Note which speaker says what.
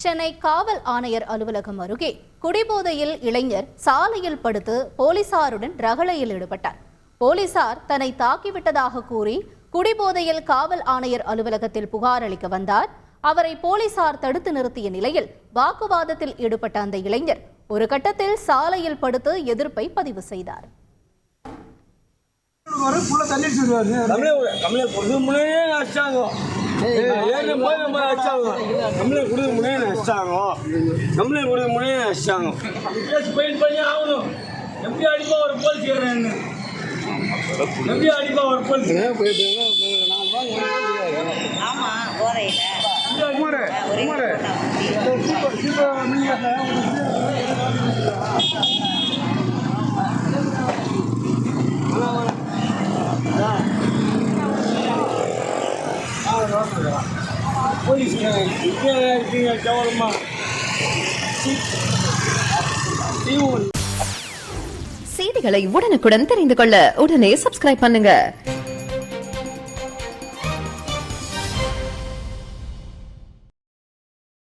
Speaker 1: சென்னை காவல் ஆணையர் அலுவலகம் அருகே குடிபோதையில் இளைஞர் சாலையில் படுத்து போலீசாருடன் ரகளையில் ஈடுபட்டார். போலீசார் தன்னை தாக்கிவிட்டதாக கூறி குடிபோதையில் காவல் ஆணையர் அலுவலகத்தில் புகார் அளிக்க வந்தார். அவரை போலீசார் தடுத்து நிறுத்திய நிலையில் வாக்குவாதத்தில் ஈடுபட்ட அந்த இளைஞர் ஒரு கட்டத்தில் சாலையில் படுத்து எதிர்ப்பை பதிவு செய்தார்.
Speaker 2: செய்திகளை உடனுக்குடன் தெரிந்து கொள்ள உடனே சப்ஸ்கிரைப் பண்ணுங்க.